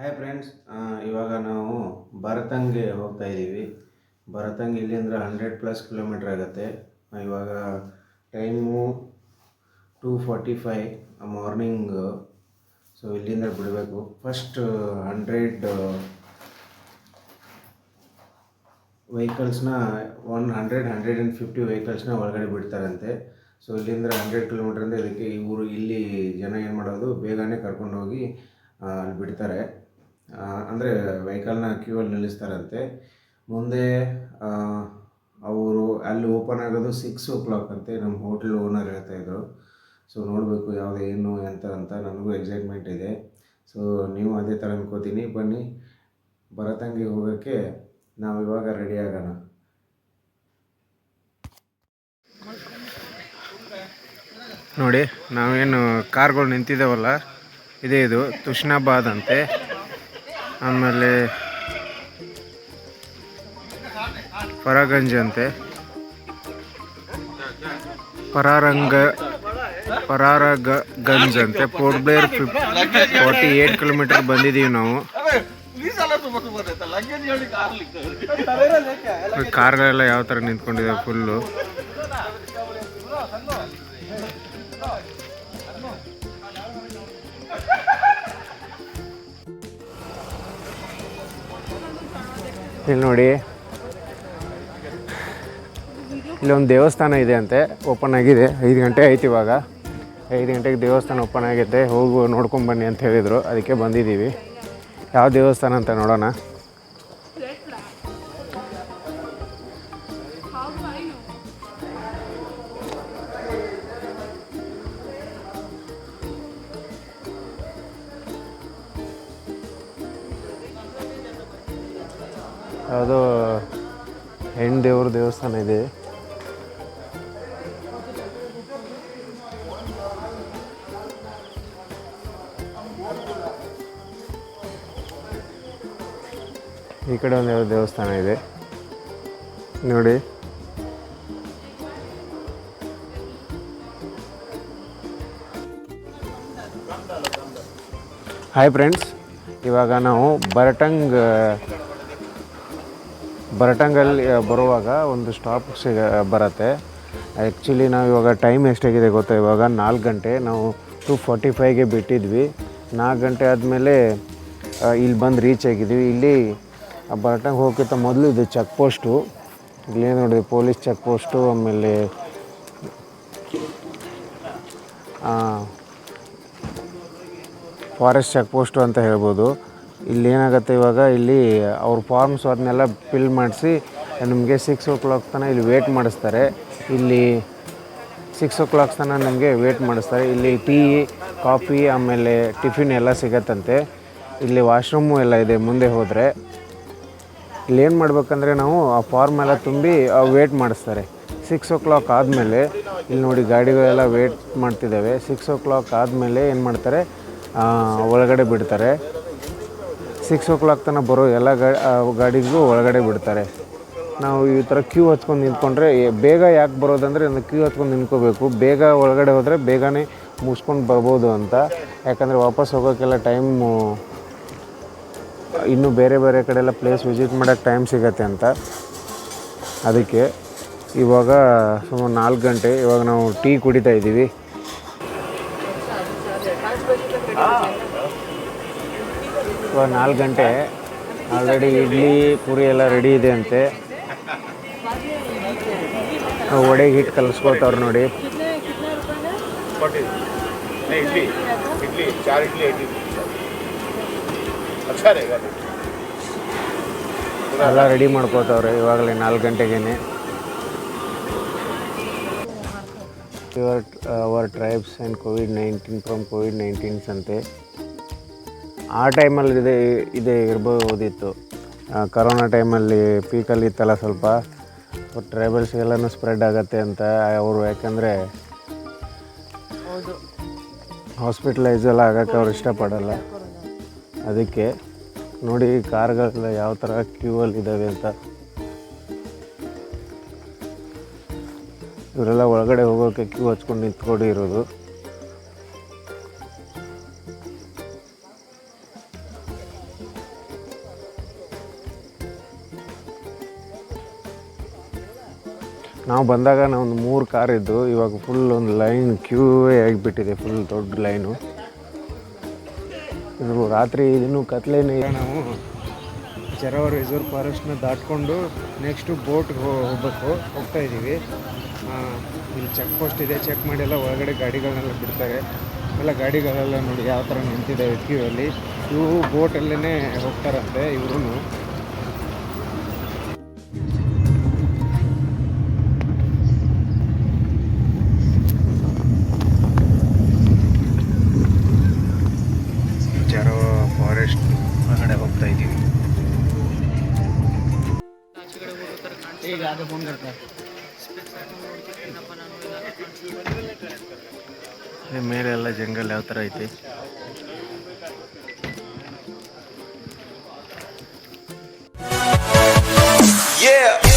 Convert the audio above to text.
Hi friends, ಇವಾಗ ನಾವು ಭರತಂಗೆ ಹೋಗ್ತಾ ಇದ್ದೀವಿ. ಭರತಂಗ್ ಇಲ್ಲಿಂದ 100+ ಕಿಲೋಮೀಟ್ರ್ ಆಗುತ್ತೆ. ಇವಾಗ ಟೈಮು 2:45 ಮಾರ್ನಿಂಗು. ಸೊ ಇಲ್ಲಿಂದ ಬಿಡಬೇಕು. ಫಸ್ಟ್ 100 ವೆಹಿಕಲ್ಸ್ನ 150 ವೆಹಿಕಲ್ಸ್ನ ಒಳಗಡೆ ಬಿಡ್ತಾರಂತೆ. ಸೊ ಇಲ್ಲಿಂದ 100 ಕಿಲೋಮೀಟ್ರ್ ಅಂದರೆ ಇದಕ್ಕೆ ಇಲ್ಲಿ ಜನ ಏನು ಮಾಡೋದು, ಬೇಗನೆ ಕರ್ಕೊಂಡೋಗಿ ಅಲ್ಲಿ ಬಿಡ್ತಾರೆ. ಅಂದರೆ ವೆಹಿಕಲ್ನ ಕ್ಯೂವಲ್ಲಿ ನಿಲ್ಲಿಸ್ತಾರಂತೆ. ಮುಂದೆ ಅವರು ಅಲ್ಲಿ ಓಪನ್ ಆಗೋದು 6 o'clock ಅಂತೆ. ನಮ್ಮ ಹೋಟೆಲ್ ಓನರ್ ಹೇಳ್ತಾಯಿದ್ರು. ಸೊ ನೋಡಬೇಕು ಯಾವುದು ಏನು ಎಂತ ಅಂತ. ನನಗೂ ಎಕ್ಸೈಟ್ಮೆಂಟ್ ಇದೆ. ಸೊ ನೀವು ಅದೇ ಥರ ಅನ್ಕೋತೀನಿ. ಬನ್ನಿ, ಭರತಂಗಿಗೆ ಹೋಗೋಕ್ಕೆ ನಾವು ಇವಾಗ ರೆಡಿ ಆಗೋಣ. ನೋಡಿ, ನಾವೇನು ಕಾರ್ಗಳು ನಿಂತಿದ್ದಾವಲ್ಲ, ಇದು ತುಷ್ನಾಬಾದ್ ಅಂತೆ. ಆಮೇಲೆ ಫರಾಗಂಜ್ ಅಂತೆ, ಪರಾರಗಂಜ್ ಅಂತೆ. ಪೋರ್ಟ್ ಬ್ಲೇರ್ 48 ಕಿಲೋಮೀಟರ್ ಬಂದಿದ್ದೀವಿ ನಾವು. ಕಾರ್ಗಳೆಲ್ಲ ಯಾವ ಥರ ನಿಂತ್ಕೊಂಡಿದೆ ಫುಲ್ಲು. ಇಲ್ಲಿ ನೋಡಿ, ಇಲ್ಲೊಂದು ದೇವಸ್ಥಾನ ಇದೆ ಅಂತೆ, ಓಪನ್ ಆಗಿದೆ. 5 ಗಂಟೆ ಆಯ್ತು ಇವಾಗ. 5 ಗಂಟೆಗೆ ದೇವಸ್ಥಾನ ಓಪನ್ ಆಗೈತೆ, ಹೋಗು ನೋಡ್ಕೊಂಬನ್ನಿ ಅಂತ ಹೇಳಿದರು. ಅದಕ್ಕೆ ಬಂದಿದ್ದೀವಿ. ಯಾವ ದೇವಸ್ಥಾನ ಅಂತ ನೋಡೋಣ. ಯಾವುದೋ ಹೆಣ್ಣು ದೇವ್ರ ದೇವಸ್ಥಾನ ಇದೆ. ಈ ಕಡೆ ಒಂದು ಯಾವ ದೇವಸ್ಥಾನ ಇದೆ ನೋಡಿ. ಹಾಯ್ ಫ್ರೆಂಡ್ಸ್, ಇವಾಗ ನಾವು ಭರತಂಗಲ್ಲಿ ಬರುವಾಗ ಒಂದು ಸ್ಟಾಪ್ ಬರುತ್ತೆ. ಆ್ಯಕ್ಚುಲಿ ನಾವು ಇವಾಗ ಟೈಮ್ ಎಷ್ಟಾಗಿದೆ ಗೊತ್ತಾ? ಇವಾಗ 4 ಗಂಟೆ. ನಾವು 2:45ಗೆ ಬಿಟ್ಟಿದ್ವಿ. 4 ಗಂಟೆ ಆದಮೇಲೆ ಇಲ್ಲಿ ಬಂದು ರೀಚ್ ಆಗಿದ್ವಿ. ಇಲ್ಲಿ ಭರತಂಗ್ ಹೋಗೋಕ್ಕಿಂತ ಮೊದಲು ಇದು ಚೆಕ್ ಪೋಸ್ಟು. ಇಲ್ಲೇ ನೋಡಿ, ಪೊಲೀಸ್ ಚೆಕ್ ಪೋಸ್ಟು, ಆಮೇಲೆ ಫಾರೆಸ್ಟ್ ಚೆಕ್ ಪೋಸ್ಟು ಅಂತ ಹೇಳ್ಬೋದು. ಇಲ್ಲಿ ಏನಾಗುತ್ತೆ, ಇವಾಗ ಇಲ್ಲಿ ಅವ್ರ ಫಾರ್ಮ್ಸ್ ಅದನ್ನೆಲ್ಲ ಫಿಲ್ ಮಾಡಿಸಿ ನಿಮಗೆ 6 o'clock ತನಕ ಇಲ್ಲಿ ವೇಟ್ ಮಾಡಿಸ್ತಾರೆ. ಇಲ್ಲಿ 6 o'clock ತನಕ ನಮಗೆ ವೇಟ್ ಮಾಡಿಸ್ತಾರೆ. ಇಲ್ಲಿ ಟೀ, ಕಾಫಿ, ಆಮೇಲೆ ಟಿಫಿನ್ ಎಲ್ಲ ಸಿಗತ್ತಂತೆ. ಇಲ್ಲಿ ವಾಶ್ರೂಮು ಎಲ್ಲ ಇದೆ ಮುಂದೆ ಹೋದರೆ. ಇಲ್ಲಿ ಏನು ಮಾಡ್ಬೇಕಂದ್ರೆ, ನಾವು ಆ ಫಾರ್ಮ್ ಎಲ್ಲ ತುಂಬಿ ವೇಟ್ ಮಾಡಿಸ್ತಾರೆ. 6 o'clock ಆದಮೇಲೆ ಇಲ್ಲಿ ನೋಡಿ ಗಾಡಿಗಳೆಲ್ಲ ವೇಟ್ ಮಾಡ್ತಿದ್ದಾವೆ. 6 o'clock ಆದಮೇಲೆ ಏನು ಮಾಡ್ತಾರೆ, ಒಳಗಡೆ ಬಿಡ್ತಾರೆ. 6 o'clock ತನಕ ಬರೋ ಎಲ್ಲ ಗಾಡಿಗೂ ಒಳಗಡೆ ಬಿಡ್ತಾರೆ. ನಾವು ಈ ಥರ ಕ್ಯೂ ಹಚ್ಕೊಂಡು ನಿಂತ್ಕೊಂಡ್ರೆ ಬೇಗ ಯಾಕೆ ಬರೋದಂದರೆ, ಕ್ಯೂ ಹಚ್ಕೊಂಡು ನಿಂತ್ಕೋಬೇಕು. ಬೇಗ ಒಳಗಡೆ ಹೋದರೆ ಬೇಗನೆ ಮುಗಿಸ್ಕೊಂಡು ಬರ್ಬೋದು ಅಂತ. ಯಾಕಂದರೆ ವಾಪಸ್ ಹೋಗೋಕ್ಕೆಲ್ಲ ಟೈಮು, ಇನ್ನೂ ಬೇರೆ ಬೇರೆ ಕಡೆ ಎಲ್ಲ ಪ್ಲೇಸ್ ವಿಸಿಟ್ ಮಾಡೋಕ್ಕೆ ಟೈಮ್ ಸಿಗತ್ತೆ ಅಂತ. ಅದಕ್ಕೆ ಇವಾಗ ಸುಮಾರು 4 ಗಂಟೆ. ಇವಾಗ ನಾವು ಟೀ ಕುಡಿತಾ ಇದ್ದೀವಿ. ಇವಾಗ 4 ಗಂಟೆ. ಆಲ್ರೆಡಿ ಇಡ್ಲಿ ಪೂರಿ ಎಲ್ಲ ರೆಡಿ ಇದೆ ಅಂತೆ. ವಡೆಗೆ ಹಿಟ್ಟು ಕಲಿಸ್ಕೊಳ್ತವ್ರು ನೋಡಿ. ಎಲ್ಲ ರೆಡಿ ಮಾಡ್ಕೋತವ್ರೆ ಇವಾಗಲೇ 4 ಗಂಟೆಗೇನೆ. Our tribes and COVID-19 from COVID-19 ಅಂತೆ. ಆ ಟೈಮಲ್ಲಿ ಇದೆ ಇರ್ಬೋದಿತ್ತು. ಕರೋನಾ ಟೈಮಲ್ಲಿ ಪೀಕಲ್ಲಿ ಇತ್ತಲ್ಲ ಸ್ವಲ್ಪ. ಟ್ರೈಬಲ್ಸ್ಗೆಲ್ಲನೂ ಸ್ಪ್ರೆಡ್ ಆಗುತ್ತೆ ಅಂತ ಅವರು, ಯಾಕಂದರೆ ಹಾಸ್ಪಿಟಲೈಸ್ ಎಲ್ಲ ಆಗೋಕ್ಕೆ ಅವ್ರು ಇಷ್ಟಪಡಲ್ಲ. ಅದಕ್ಕೆ ನೋಡಿ ಕಾರ್ಗಳೆಲ್ಲ ಯಾವ ಥರ ಕ್ಯೂವಲ್ಲಿ ಇದ್ದಾವೆ ಅಂತ. ಇವರೆಲ್ಲ ಒಳಗಡೆ ಹೋಗೋಕ್ಕೆ ಕ್ಯೂ ಹಚ್ಕೊಂಡು ನಿಂತ್ಕೊಂಡಿರೋದು. ನಾವು ಬಂದಾಗ ಒಂದು 3 ಕಾರ್ ಇದ್ದು, ಇವಾಗ ಫುಲ್ ಒಂದು ಲೈನ್ ಕ್ಯೂವೇ ಆಗಿಬಿಟ್ಟಿದೆ, ಫುಲ್ ದೊಡ್ಡ ಲೈನು. ಇದು ರಾತ್ರಿ ಇನ್ನೂ ಕತ್ಲೇನೆ. ನಾವು ಚರವ ರಿಸರ್ವ್ ಫಾರೆಸ್ಟ್ನ ದಾಟ್ಕೊಂಡು ನೆಕ್ಸ್ಟು ಬೋಟ್ಗೆ ಹೋಗ್ತಾ ಇದ್ದೀವಿ. ಇಲ್ಲಿ ಚೆಕ್ ಪೋಸ್ಟ್ ಇದೆ, ಚೆಕ್ ಮಾಡಿ ಎಲ್ಲ ಒಳಗಡೆ ಗಾಡಿಗಳನ್ನೆಲ್ಲ ಬಿಡ್ತಾರೆ. ಎಲ್ಲ ಗಾಡಿಗಳೆಲ್ಲ ನೋಡಿ ಯಾವ ಥರ ನಿಂತಿದ್ದಾವೆ ಕ್ಯೂವಲ್ಲಿ. ಇವು ಬೋಟಲ್ಲೇ ಹೋಗ್ತಾರಂತೆ ಇವರು. ಚರವ ಫಾರೆಸ್ಟ್ ಒಳಗಡೆ ಹೋಗ್ತಾ ಇದ್ದೀವಿ. ಮೇಲೆ ಎಲ್ಲ ಜಂಗಲ್ ಯಾವ ಥರ ಐತಿ. Yeah.